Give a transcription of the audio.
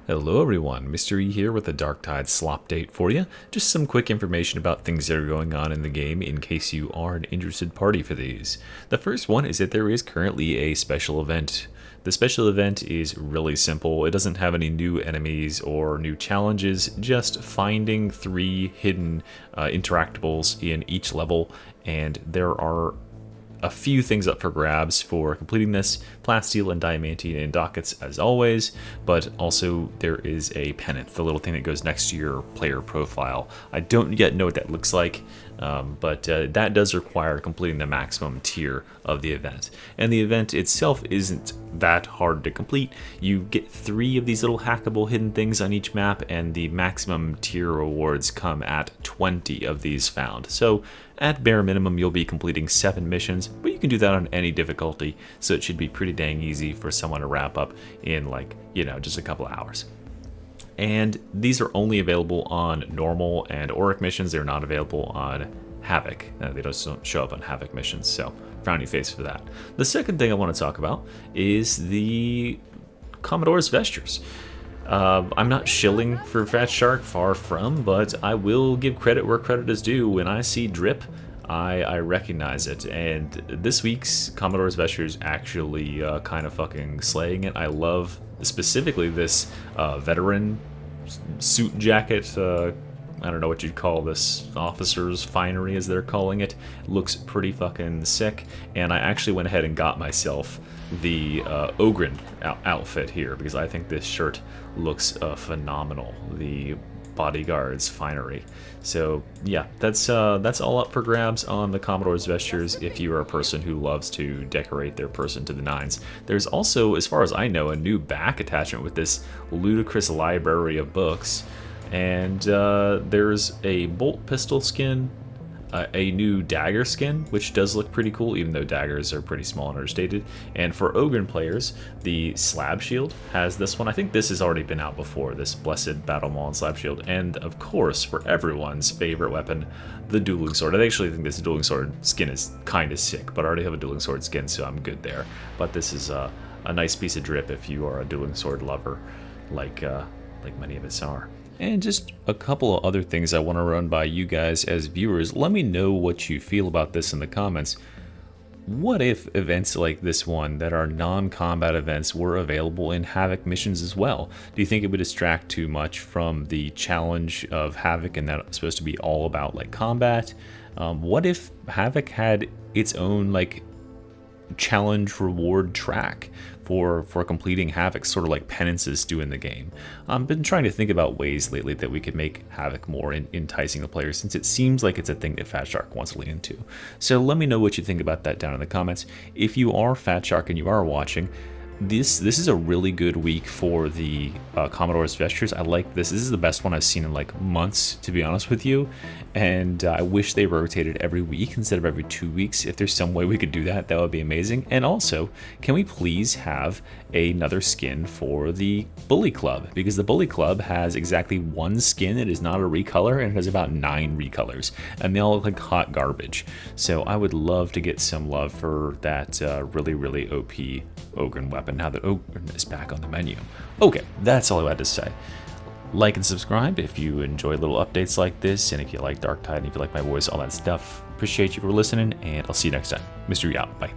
Hello everyone, Mr. E here with the Darktide Slopdate for you. Just some quick information about things that are going on in the game in case you are an interested party for these. The first one is that there is currently a special event. The special event is really simple. It doesn't have any new enemies or new challenges, just finding 3 hidden interactables in each level, and there are a few things up for grabs for completing this: plasteel and diamantine and dockets as always, but also there is a pennant, the little thing that goes next to your player profile. I don't yet know what that looks like, but that does require completing the maximum tier of the event. And the event itself isn't that hard to complete. You get 3 of these little hackable hidden things on each map, and the maximum tier rewards come at 20 of these found. So at bare minimum, you'll be completing 7 missions, but you can do that on any difficulty, so it should be pretty dang easy for someone to wrap up in, like, just a couple hours. And these are only available on normal and Auric missions. They're not available on Havoc. They just don't show up on Havoc missions, so frowny face for that. The second thing I want to talk about is the Commodores Vestures. I'm not shilling for Fat Shark, far from, but I will give credit where credit is due. When I see drip, I recognize it, and this week's Commodores Vestures actually kind of fucking slaying it. I love specifically this veteran suit jacket. I don't know what you'd call this, officer's finery as they're calling it. It looks pretty fucking sick, and I actually went ahead and got myself the Ogren outfit here because I think this shirt looks phenomenal. The bodyguard's finery. So yeah, that's all up for grabs on the Commodores Vestures if you are a person who loves to decorate their person to the nines. There's also, as far as I know, a new back attachment with this ludicrous library of books, and there's a bolt pistol skin, a new dagger skin, which does look pretty cool, even though daggers are pretty small and understated. And for Ogren players, the slab shield has this one. I think this has already been out before, this Blessed Battle Maul and slab shield. And of course, for everyone's favorite weapon, the dueling sword. I actually think this dueling sword skin is kind of sick, but I already have a dueling sword skin, so I'm good there. But this is a nice piece of drip if you are a dueling sword lover, like many of us are. And just a couple of other things I want to run by you guys as viewers. Let me know what you feel about this in the comments. What if events like this one that are non-combat events were available in Havoc missions as well? Do you think it would distract too much from the challenge of Havoc and that it's supposed to be all about like combat? What if Havoc had its own like challenge reward track for completing Havoc, sort of like penances do in the game? I've been trying to think about ways lately that we could make Havoc more enticing the players, since it seems like it's a thing that Fat Shark wants to lean into. So let me know what you think about that down in the comments. If you are Fat Shark and you are watching, this is a really good week for the Commodores Vestures. I like this. This is the best one I've seen in like months, to be honest with you. And I wish they rotated every week instead of every 2 weeks. If there's some way we could do that, that would be amazing. And also, can we please have another skin for the Bully Club? Because the Bully Club has exactly 1 skin. It is not a recolor, and it has about 9 recolors. And they all look like hot garbage. So I would love to get some love for that really, really OP Ogren weapon now that Ogren is back on the menu. Okay, that's all I had to say. Like and subscribe if you enjoy little updates like this, and if you like Darktide, and if you like my voice, all that stuff. Appreciate you for listening, and I'll see you next time. Mr. E out. Bye.